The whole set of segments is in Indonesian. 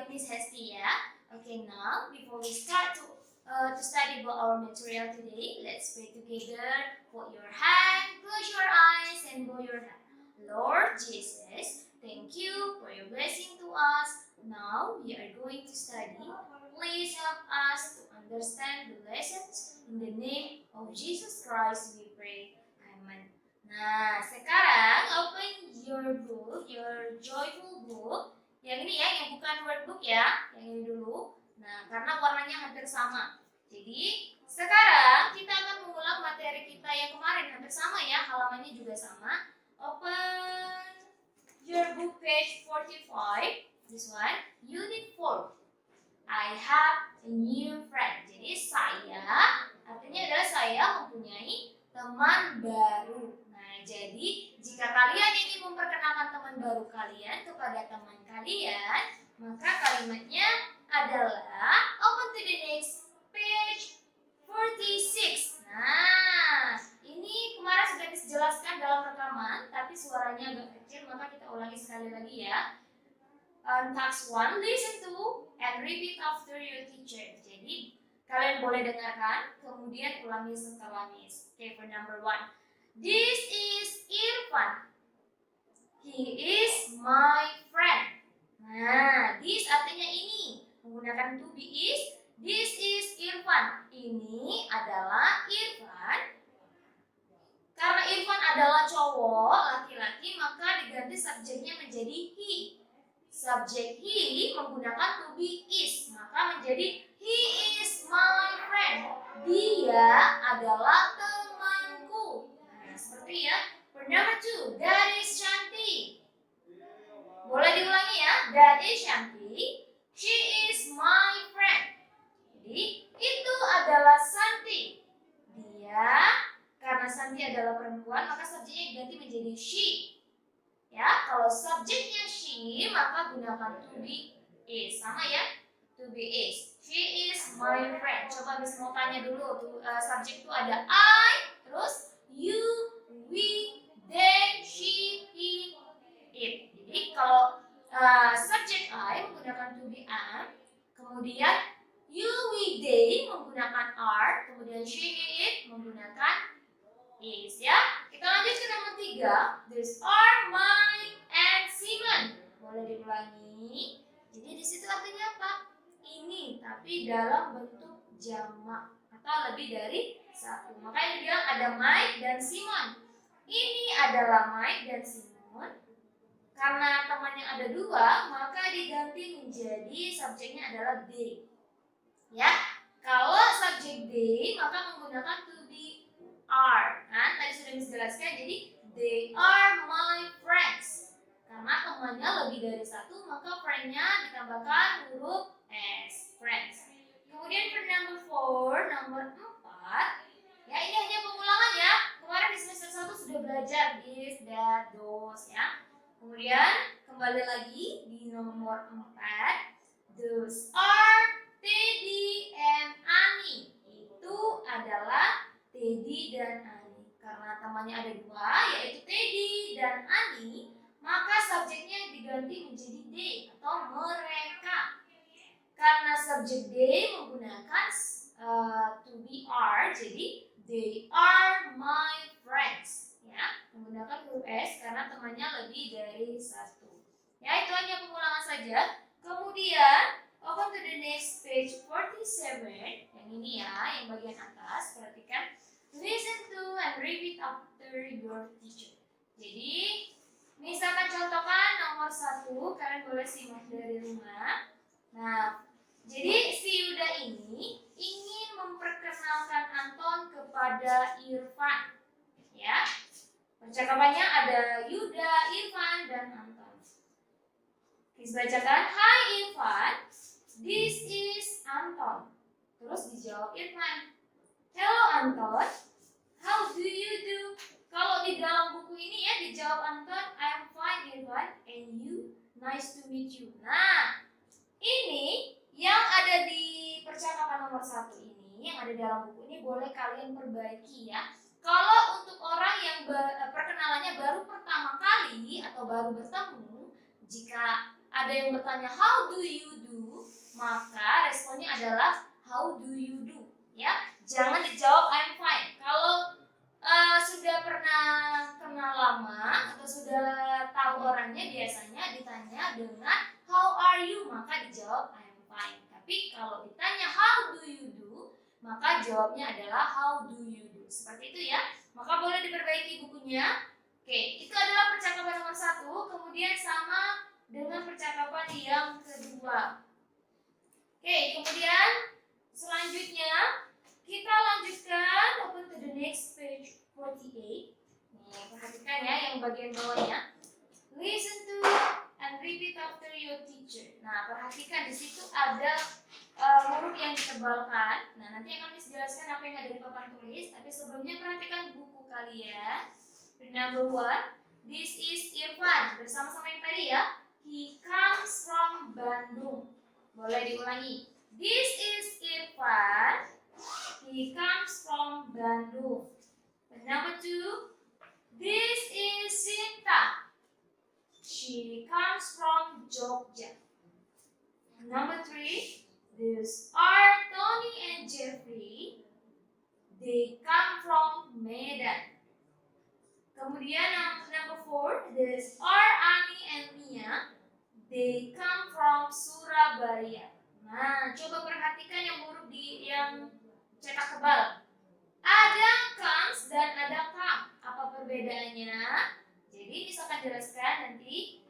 Miss Hesti ya. Okay, now before we start to study about our material today, let's pray together. Put your hand, close your eyes, and bow your head. Lord Jesus, thank you for your blessing to us. Now we are going to study. Please help us to understand the lessons. In the name of Jesus Christ we pray. Amen. Nah, sekarang open your book, your joyful book. Yang ini ya, yang bukan workbook ya, yang ini dulu. Nah, karena warnanya hampir sama. Jadi, sekarang kita akan mengulang materi kita yang kemarin hampir sama ya, halamannya juga sama. Open your book page 45. This one, unit 4. I have a new friend. Jadi saya, artinya adalah saya mempunyai teman baru. Nah, jadi jika kalian ingin memperkenalkan teman baru kalian kepada teman kalian, maka kalimatnya adalah open to the next page 46. Nah, ini kemarin sudah dijelaskan dalam rekaman, tapi suaranya agak kecil, maka kita ulangi sekali lagi ya. Task 1, listen to and repeat after your teacher. Jadi kalian boleh dengarkan, kemudian ulangi setelah Miss. Okay, for number 1. This is Irfan. He is my friend. Nah, this artinya ini. Menggunakan to be is. This is Irfan. Ini adalah Irfan. Karena Irfan adalah cowok, laki-laki, maka diganti subjeknya menjadi he. Subjek he menggunakan to be is, maka menjadi he is my friend. Dia adalah temanku. Nah, seperti ya. For number 2, that is Shanti. Boleh diulangi ya. That is Shanti. She is my friend. Jadi itu adalah Santi. Dia, karena Santi adalah perempuan, maka subjeknya diganti menjadi she. Ya, kalau subjeknya she, maka gunakan to be is. Sama ya, to be is. She is my friend. Coba Miss mau tanya dulu. Subjek itu ada I, terus you, we, they, she, he, it. Jadi kalau subjek I menggunakan to be am, kemudian you, we, they menggunakan are, kemudian she, he, it menggunakan is ya. Kita lanjut ke nomor 3. These are mine and Simon. Boleh diulangi. Jadi di situ artinya apa? Ini, tapi dalam bentuk jamak atau lebih dari satu. Makanya dibilang ada Mike dan Simon. Ini adalah Mike dan Simon. Karena temannya ada 2, maka diganti menjadi subjeknya adalah they. Ya, kalau subjek they maka menggunakan to be are. Kan tadi sudah dijelaskan, jadi they are my friends. Karena temannya lebih dari 1, maka friend-nya ditambahkan huruf s, friends. Kemudian for number 4, nomor 4. Ya, ini hanya pengulangan ya. Kemarin di semester 1 sudah belajar this, that, those ya. Kemudian kembali lagi di nomor 4. Those are Teddy and Annie. Itu adalah Teddy dan Annie. Karena temannya ada 2, yaitu Teddy dan Annie, maka subjeknya diganti menjadi they atau mereka. Karena subjek they menggunakan to be are, jadi they are my friends. Ya, menggunakan huruf s karena temannya lebih dari 1. Ya, itu hanya pengulangan saja. Kemudian open to the next page 47. Yang ini ya, yang bagian atas. Perhatikan. Listen to and repeat after your teacher. Jadi, misalkan contohkan nomor 1, kalian boleh simak dari rumah. Nah, jadi si Yuda ini ingin memperkenalkan Anton kepada Irfan. Ya, percakapannya ada Yuda, Irfan, dan Anton. Please bacakan. Hi Irfan, this is Anton. Terus dijawab Irfan. Hello Anton, how do you do? Kalau di dalam buku ini ya dijawab Anton, I'm fine Irfan, and you? Nice to meet you. Nah, ini yang ada di percakapan nomor 1 ini, yang ada di dalam buku ini boleh kalian perbaiki ya. Kalau untuk orang yang perkenalannya baru pertama kali atau baru bertemu, jika ada yang bertanya how do you do, maka responnya adalah how do you do, ya. Jangan dijawab I'm fine. Kalau sudah pernah kenal lama atau sudah tahu orangnya, biasanya ditanya dengan how are you, maka dijawab I'm fine. Tapi kalau ditanya how do you do, maka jawabnya adalah how do you do. Seperti itu ya. Maka boleh diperbaiki bukunya. Oke, itu adalah percakapan nomor 1. Kemudian sama dengan percakapan yang kedua. Oke, kemudian selanjutnya kita lanjutkan, open to the next page 48. Nih, perhatikan ya yang bagian bawahnya. Listen to and repeat after your teacher. Nah, perhatikan di situ ada huruf yang ditebalkan. Nah, nanti akan Miss jelaskan apa yang ada di papan tulis. Tapi sebelumnya perhatikan buku kalian. Number 1, this is Irfan. Bersama-sama yang tadi ya. He comes from Bandung. Boleh diulangi. This is Irfan. He comes from Bandung. Number 2, this is Sinta. She comes from Jogja. Number 3, these are Tony and Jeffrey. They come from Medan. Kemudian number 4, these are Ani and Mia. They come from Surabaya. Nah, coba perhatikan yang huruf yang cetak tebal. Ada comes dan ada come. Apa perbedaannya? Jadi bisa akan jelaskan nanti.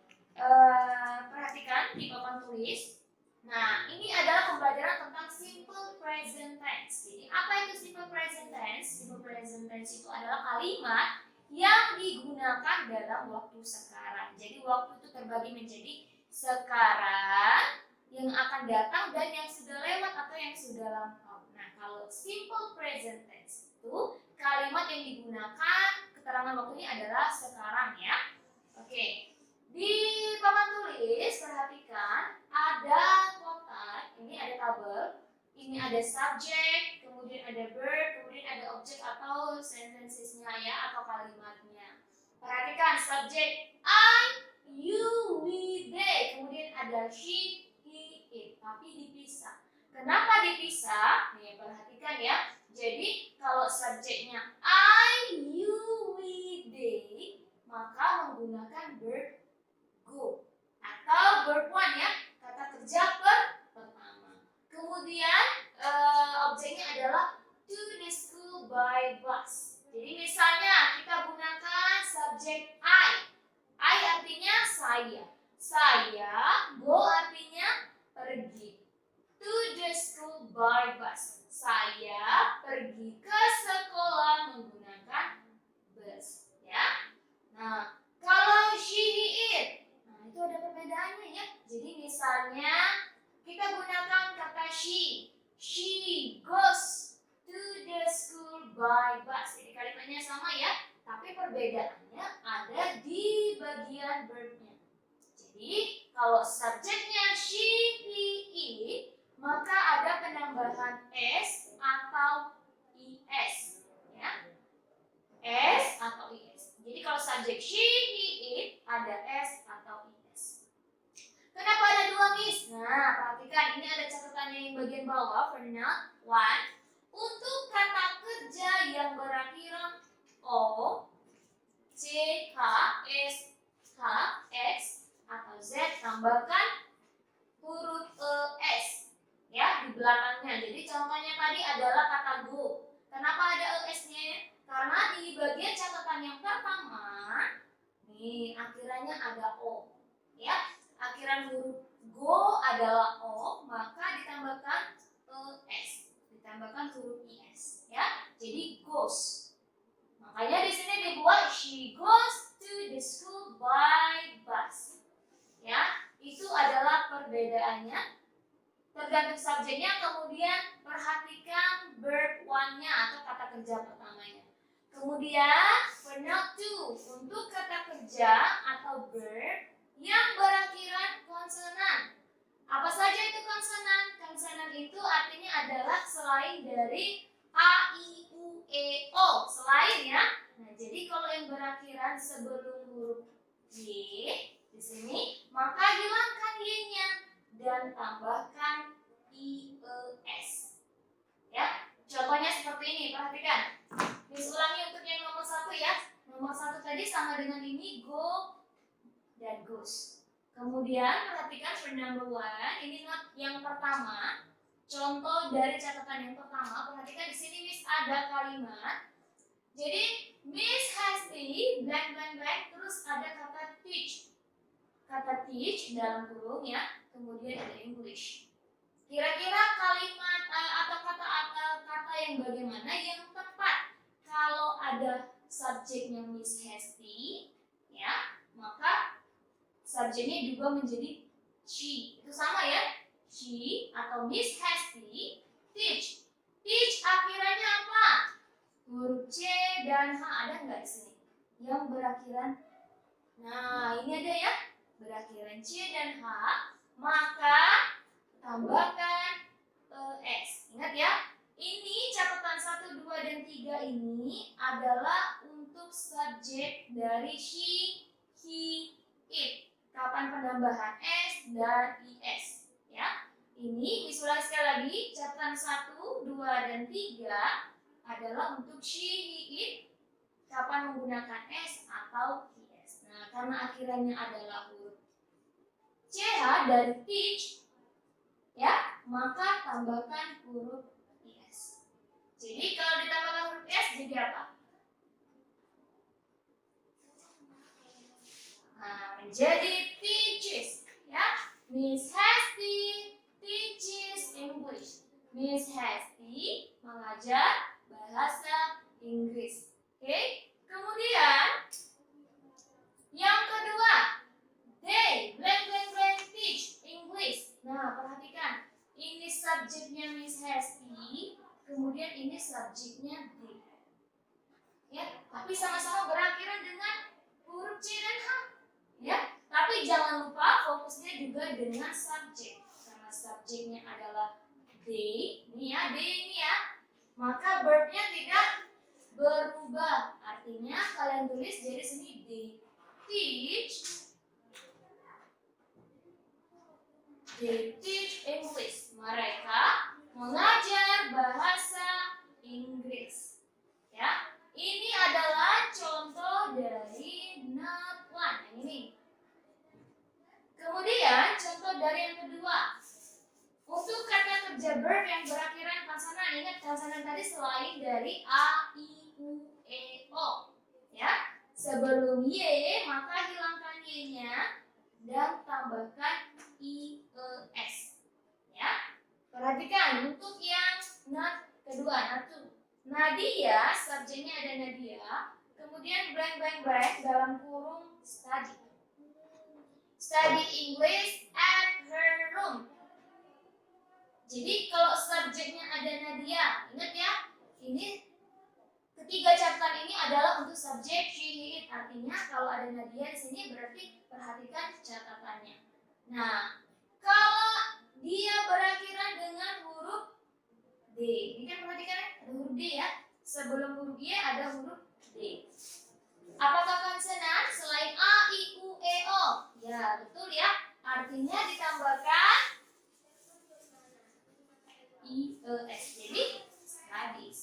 Perhatikan di papan tulis. Nah, ini adalah pembelajaran tentang simple present tense. Jadi apa itu simple present tense? Simple present tense itu adalah kalimat yang digunakan dalam waktu sekarang. Jadi waktu itu terbagi menjadi sekarang, yang akan datang, dan yang sudah lewat atau yang sudah lampau. Nah, kalau simple present tense itu kalimat yang digunakan keterangan waktunya adalah sekarang ya. Oke. Di papan tulis perhatikan ada kotak, ini ada tabel, ini ada subjek, kemudian ada verb, kemudian ada objek atau sentences-nya ya, atau kalimatnya. Perhatikan subjek I, you, we, they, kemudian ada she, he, it, tapi dipisah. Kenapa dipisah? Nih perhatikan ya. Jadi kalau subjeknya I, you, we, they, maka menggunakan verb go atau verb one ya, kata kerja pertama. Kemudian objeknya adalah to the school by bus. Jadi misalnya kita gunakan subjek I artinya saya. Saya, go artinya pergi. To the school by bus. Saya pergi ke sekolah menggunakan bus, ya. Nah, kalau she, it, nah itu ada perbedaannya ya. Jadi misalnya kita gunakan kata she goes to the school by bus. Jadi kalimatnya sama ya, tapi perbedaannya ada di bagian verbnya. Jadi kalau subjeknya she, he, it, maka ada penambahan s atau is, ya. S atau is. Jadi kalau subjek she, he, it, ada s atau is. Kenapa ada dua miss? Nah, perhatikan ini ada catatannya yang bagian bawah, footnote 1. Untuk kata kerja yang berakhiran o, c, h, s, h, x atau z, tambahkan huruf es ya di belakangnya. Jadi contohnya tadi adalah kata go. Kenapa ada es-nya? Karena di bagian catatan yang pertama nih akhirannya ada o ya. Akhiran huruf go adalah o, maka ditambahkan es, ditambahkan huruf is ya. Jadi goes. Makanya di sini dibuat she goes to the school by bus. Ya, itu adalah perbedaannya. Tergantung subjeknya, kemudian perhatikan verb one-nya atau kata kerja pertamanya. Kemudian footnote 2 untuk kata kerja atau verb yang berakhiran konsonan. Apa saja itu konsonan? Konsonan itu artinya adalah selain dari a, i, u, e, o, selain ya. Nah, jadi kalau yang berakhiran sebelum huruf y di sini, maka hilangkan Kemudian perhatikan for number one, ini not yang pertama. Contoh dari catatan yang pertama, perhatikan di sini Miss ada kalimat. Jadi Miss Hesti blank blank blank, terus ada kata teach. Kata teach dalam kurung ya, kemudian ada English. Kira-kira kalimat atau kata yang bagaimana yang tepat kalau ada subjeknya Miss Hesti ya, maka subjeknya juga menjadi she. Itu sama ya, she atau Miss Hesti teach. Teach akhirannya apa? Huruf C dan H, ada nggak di sini yang berakhiran? Nah, ini ada ya, berakhiran C dan H, maka tambahkan ES. Ingat ya, ini catatan 1, 2, dan 3 ini adalah untuk subjek dari she, he, it. Kapan penambahan S dan IS ya. Ini disulang sekali lagi, catatan 1, 2, dan 3 adalah untuk she, he, it. Kapan menggunakan S atau IS. Nah, karena akhirannya adalah huruf CH dari teach ya, maka tambahkan huruf IS. Jadi kalau ditambahkan huruf IS jadi apa? Nah, menjadi teaches ya. Miss Hesti teaches English. Miss Hesti mengajar bahasa Inggris. Oke? Kemudian yang kedua, they blank blank blank teach English. Nah, perhatikan. Ini subjeknya Miss Hesti, kemudian ini subjeknya they. Ya, tapi sama-sama berakhiran dengan huruf C dan H. Ya, tapi jangan lupa fokusnya juga dengan subjek. Karena subjeknya adalah they, ini ya, they ini ya. Maka verbnya tidak berubah. Artinya kalian tulis dari sini they teach. They teach English. Mereka mengajar bahasa Inggris. Ya, ini adalah contoh dari not one yang ini. Kemudian contoh dari yang kedua. Untuk kata kerja verb yang berakhiran konsonan, ingat konsonan tadi selain dari A, I, U, E, O. Ya, sebelum Y maka hilangkan Y-nya dan tambahkan I, E, S. Ya, perhatikan untuk yang not kedua, not two. Nadia, subjeknya ada Nadia, kemudian blank blank blank dalam kurung study. Study English at her room. Jadi kalau subjeknya ada Nadia, ingat ya, ini ketiga catatan ini adalah untuk subjek she, he, it. Artinya kalau ada Nadia di sini berarti perhatikan catatannya. Nah, kalau dia berakhiran dengan huruf D, ini kan perhatikan ya, ada huruf D ya. Sebelum huruf Y ada huruf D. Apakah konsonan selain A, I, U, E, O? Ya, betul ya. Artinya ditambahkan I, E, S. Jadi studies.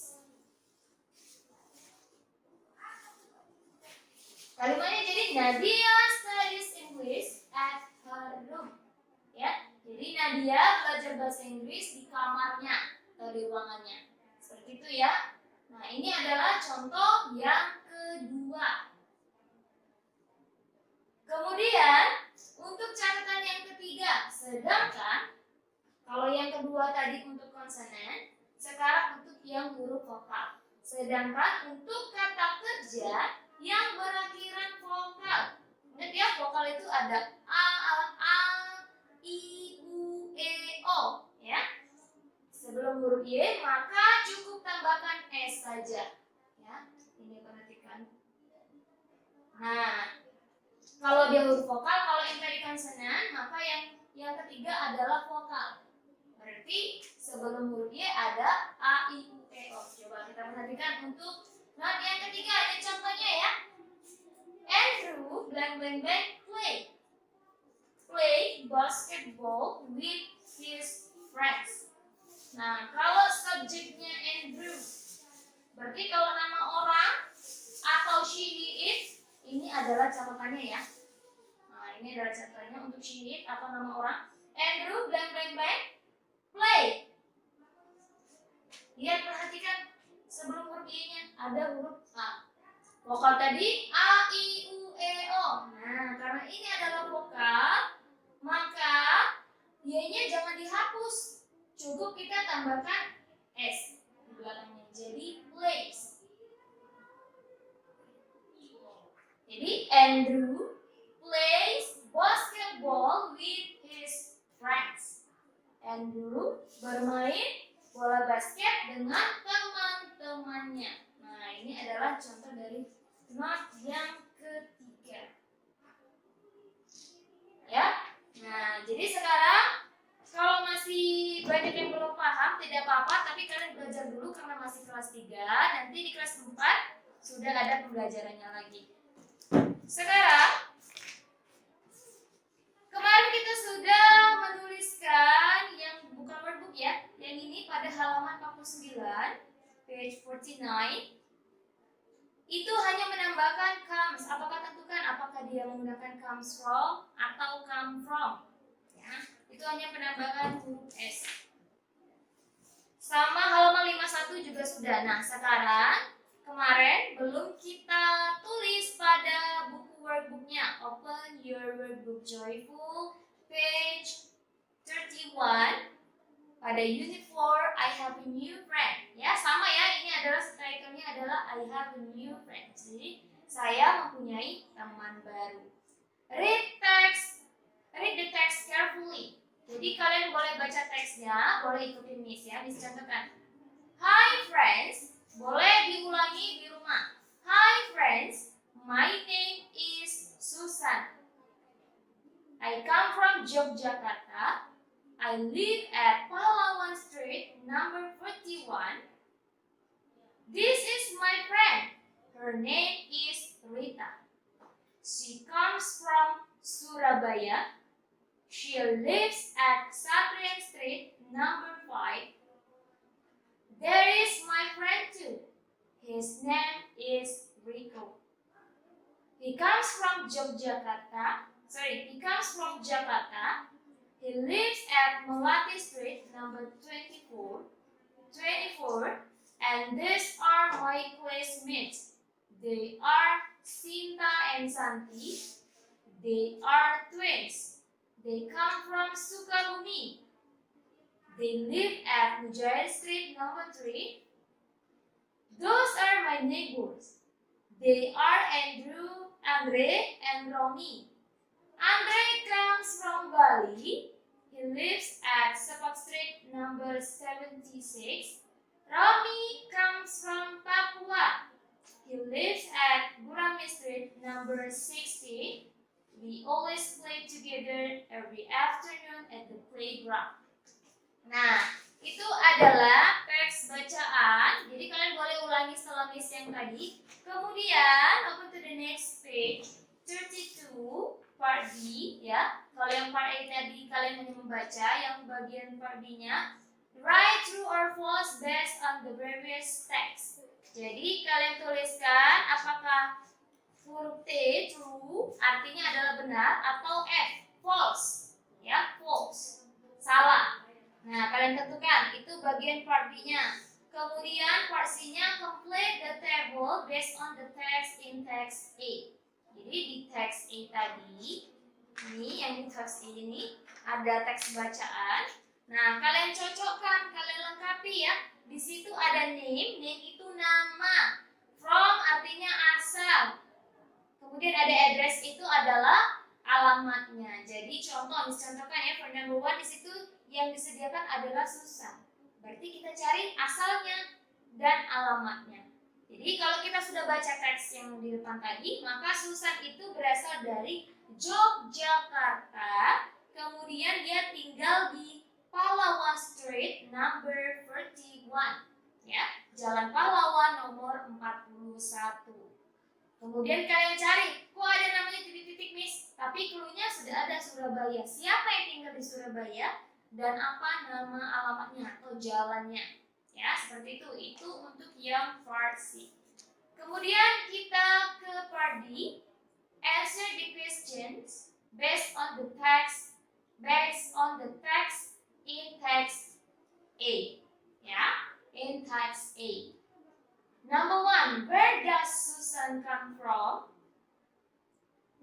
Kalimatnya jadi Nadia studies English at her room. Ya, jadi Nadia belajar bahasa Inggris di kamarnya atau di ruangannya. Seperti itu ya. Nah, ini adalah contoh yang kedua. Kemudian untuk catatan yang ketiga, sedangkan kalau yang kedua tadi untuk konsonan, sekarang untuk yang huruf vokal. Sedangkan untuk kata kerja yang berakhiran vokal. Ingat ya, vokal itu ada A, I, U, E, O. Ya. Sebelum huruf Y, maka cukup tambahkan S saja. Ya, ini perhatikan. Nah, kalau dia huruf vokal, kalau yang tadi konsonan, maka yang ketiga adalah vokal. Berarti sebelum huruf Y ada A, I, U, E, O. Coba kita perhatikan untuk not yang ketiga, ada contohnya ya. Andrew blank blank blank play basketball with his friends. Nah, kalau subjeknya Andrew, berarti kalau nama orang atau she, he, it, ini adalah catatannya ya. Nah, ini adalah catatannya untuk sheet atau nama orang. Andrew blank blank blank play. Lihat, perhatikan sebelum huruf Y-nya ada huruf A. Vokal tadi A, I, U, E, O. Nah, karena ini adalah vokal, maka Y-nya jangan dihapus. Cukup kita tambahkan S di belakangnya. Jadi plays. Jadi Andrew plays basketball with his friends. Andrew bermain bola basket dengan teman-temannya. Nah, ini adalah contoh dari not yang ketiga. Ya. Nah, jadi sekarang kalau masih banyak yang belum paham, tidak apa-apa, tapi kalian belajar dulu karena masih kelas 3. Nanti di kelas 4 sudah ada pembelajarannya lagi. Sekarang, kemarin kita sudah menuliskan yang bukan workbook ya, yang ini pada halaman 49, page 49. Itu hanya menambahkan comes. Apakah tentukan apakah dia menggunakan comes from atau come from. Ya, itu hanya penambahan huruf S. Sama halaman 51 juga sudah. Nah, sekarang kemarin belum kita tulis pada buku workbooknya. Open your workbook Joyful, page 31. Pada unit 4, I have a new friend. Ya, sama ya, ini adalah title-nya adalah I have a new friend. Jadi, saya mempunyai teman baru. Read the text carefully. Jadi, kalian boleh baca teksnya, boleh ikutin Miss ya. Miss contohkan. Hi friends, boleh diulangi di rumah. Hi friends, my name is Susan. I come from Yogyakarta. I live at Pahlawan Street, number 41. This is my friend. Her name is Rita. She comes from Surabaya. She lives at Satrian Street, number 5. There is my friend too. His name is Rico. He comes from Jakarta. He lives at Melati Street, number 24, and these are my classmates. They are Sinta and Santi. They are twins. They come from Sukabumi. They live at Mujahid Street, number 3. Those are my neighbors. They are Andre, and Romi. Andre comes from Bali. He lives at Sepak Street, number 76. Romi comes from Papua. He lives at Gurami Street, number 60. We always play together every afternoon at the playground. Nah, itu adalah teks bacaan. Jadi kalian boleh ulangi setelah Miss yang tadi. Kemudian open to the next page 32. Part B ya. Kalau yang part A tadi kalian hanya membaca, yang bagian part B-nya write true or false based on the previous text. Jadi kalian tuliskan apakah huruf T true artinya adalah benar atau F false ya, false salah. Nah, kalian tentukan itu bagian part B-nya. Kemudian part C-nya complete the table based on the text in text A. Jadi di teks A tadi, ini yang di teks A ini ada teks bacaan. Nah, kalian cocokkan, kalian lengkapi ya. Di situ ada name itu nama. From artinya asal. Kemudian ada address itu adalah alamatnya. Jadi contoh, contohkan ya, for number 1 di situ yang disediakan adalah Susan. Berarti kita cari asalnya dan alamatnya. Jadi kalau kita sudah baca teks yang di depan tadi, maka Susan itu berasal dari Yogyakarta. Kemudian dia tinggal di Pahlawan Street number 41. Ya, Jalan Pahlawan nomor 41. Kemudian kalian cari, kok ada namanya titik-titik Miss? Tapi cluenya sudah ada Surabaya. Siapa yang tinggal di Surabaya dan apa nama alamatnya atau jalannya? Ya, seperti itu. Itu untuk yang part C. Kemudian kita ke part D. Answer the questions based on the text in text A. Ya, in text A. Number 1, where does Susan come from?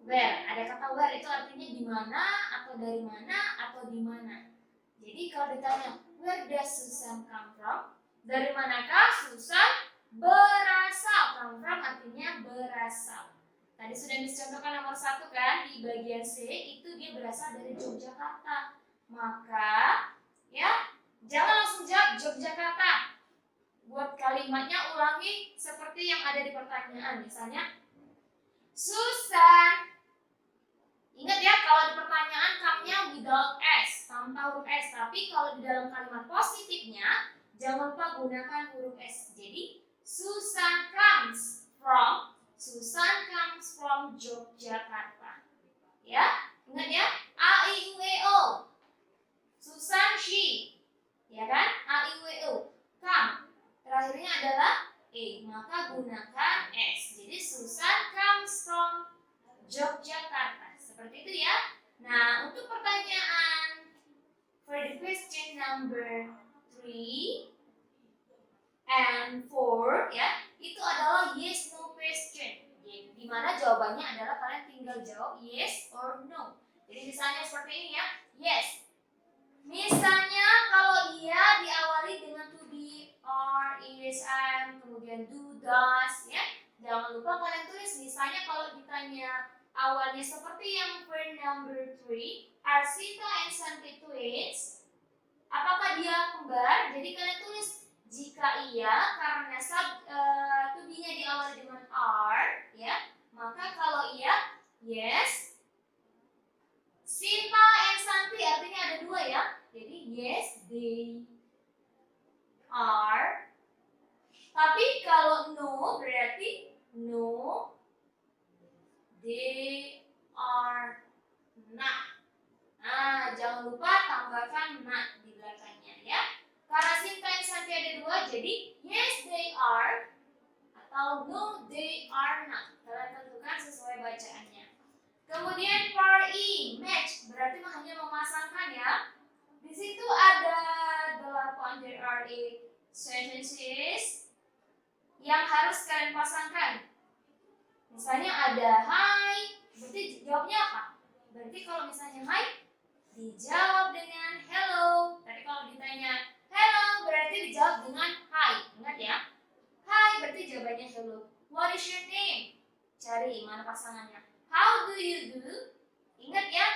Where, ada kata where itu artinya di mana atau dari mana atau di mana. Jadi kalau ditanya where does Susan come from? Dari manakah Susan berasal? Come from artinya berasal. Tadi sudah dicontohkan nomor 1 kan di bagian C, itu dia berasal dari Yogyakarta. Maka ya jangan langsung jawab Yogyakarta. Buat kalimatnya ulangi seperti yang ada di pertanyaan. Misalnya Susan. Ingat ya, kalau di pertanyaan come-nya without S, tanpa huruf S. Tapi kalau di dalam kalimat positifnya, jangan lupa gunakan huruf S. Jadi, Susan comes from Yogyakarta. Ya, ingat ya, A, I, U, E, O. Susan, she. Ya kan, A, I, U, E, O. Come. Terakhirnya adalah E, maka gunakan S. Jadi, Susan comes from Yogyakarta. Seperti itu ya. Nah, untuk pertanyaan for the question number 3 and 4 ya, itu adalah yes no question. Di mana jawabannya adalah kalian tinggal jawab yes or no. Jadi misalnya seperti ini ya. Yes. Misalnya kalau dia diawali dengan to be, are, is, am, kemudian do, does ya. Jangan lupa kalian tulis. Misalnya kalau ditanya awalnya seperti yang verb number 3, are Sinta and Santi twins? Apakah dia kembar? Jadi kalian tulis jika iya karena to be-nya diawali dengan are, ya. Maka kalau iya, yes. Sinta and Santi artinya ada 2 ya. Jadi yes, they are. Tapi kalau no berarti no, they are not. Nah, jangan lupa tambahkan not di belakangnya ya. Karena Sinta dan Santi ada 2, jadi yes they are atau no they are not. Kalian tentukan sesuai bacaannya. Kemudian part E, match, berarti hanya memasangkan ya. Di situ ada 8, there are 8 sentences yang harus kalian pasangkan. Misalnya ada hi, berarti jawabnya apa? Berarti kalau misalnya hi, dijawab dengan hello. Tadi kalau ditanya hello, berarti dijawab dengan hi. Ingat ya? Hi berarti jawabannya hello. What is your name? Cari mana pasangannya. How do you do? Ingat ya?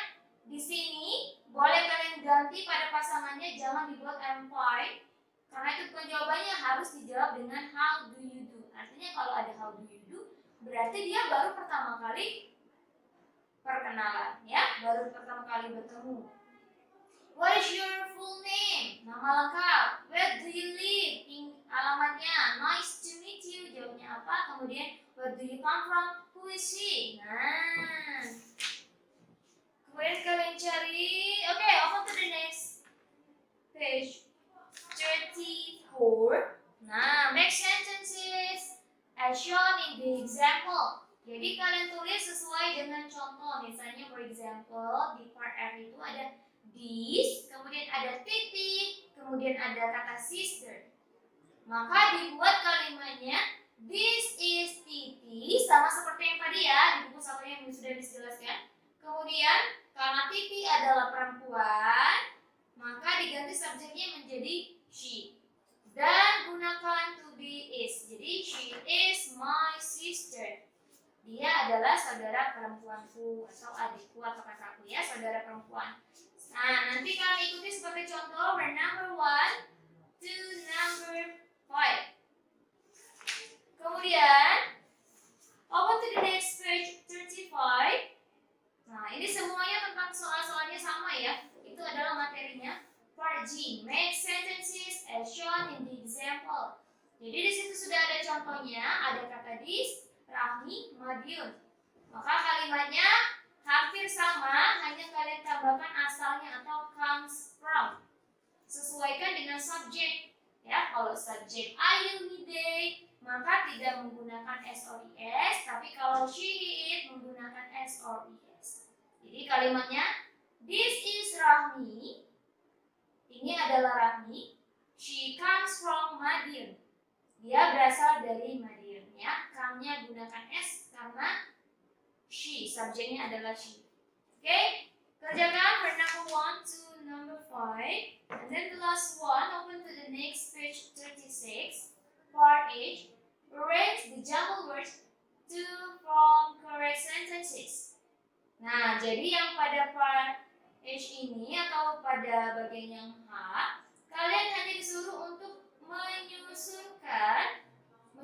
Di sini boleh kalian ganti pada pasangannya, jangan dibuat I'm fine. Karena itu bukan jawabannya, harus dijawab dengan how do you do. Artinya kalau ada how do you do, berarti dia baru pertama kali perkenalan ya, baru pertama kali bertemu. What is your full name? Nama lengkap. Where do you live? Alamatnya. Nice to meet you. Jawabnya apa? Kemudian where do you come from? Who is she? Nah, kemudian kalian cari. Oke, open to the next page 34. Nah, make sentences as shown in the example. Jadi kalian tulis sesuai dengan contoh. Misalnya for example di part F itu ada this, kemudian ada Titi, kemudian ada kata sister. Maka dibuat kalimatnya this is Titi, sama seperti yang tadi ya di buku satunya yang sudah dijelaskan. Kemudian karena Titi adalah perempuan, maka diganti subjeknya menjadi she. Dan gunakan to be is. Jadi she is my sister. Dia adalah saudara perempuanku atau adikku atau kakakku ya, saudara perempuan. Nah, nanti kalian ikuti seperti contoh word number 1 to number 5. Kemudian open to the next page 35. Nah, ini semuanya tentang soal-soalnya sama ya. Itu adalah materinya. Part G, make sentences as shown in the example. Jadi di situ sudah ada contohnya, ada kata this, Rahmi, Madiun. Maka kalimatnya hampir sama, hanya kalian tambahkan asalnya atau comes from. Sesuaikan dengan subjek. Ya, kalau subjek I, you, he, they, maka tidak menggunakan S or ES, tapi kalau she, he, it menggunakan S or ES. Jadi kalimatnya, this is Rahmi. Ini adalah Rahmi. She comes from Madian. Dia berasal dari Madian. Ya, come-nya gunakan S karena she. Subjeknya adalah she. Oke, kerjakan from number 1 to number 5. And then the last one, open to the next page 36. Part H. Arrange the jumbled words to form correct sentences. Nah, jadi yang pada part H ini atau pada bagian yang H, kalian hanya disuruh untuk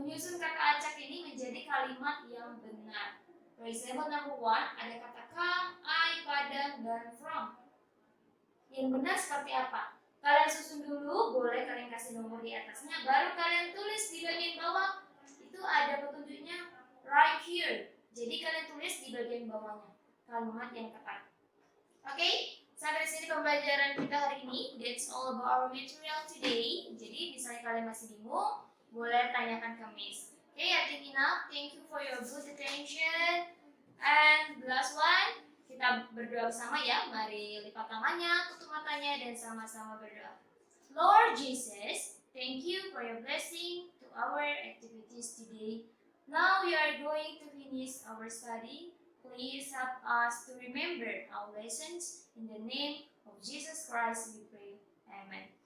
menyusun kata acak ini menjadi kalimat yang benar. For example, number 1, ada kata come, I, pada, dan from. Yang benar seperti apa? Kalian susun dulu, boleh kalian kasih nomor di atasnya, baru kalian tulis di bagian bawah. Itu ada petunjuknya right here. Jadi kalian tulis di bagian bawahnya kalimat yang tepat. Oke, sampai sini pembelajaran kita hari ini. That's all about our material today. Jadi misalnya kalian masih bingung, boleh tanyakan ke Miss. Okay, I think enough. Thank you for your good attention. And the last one, kita berdoa bersama ya. Mari lipat tangannya, tutup matanya, dan sama-sama berdoa. Lord Jesus, thank you for your blessing to our activities today. Now we are going to finish our study. Please help us to remember our lessons. In the name of Jesus Christ we pray. Amen.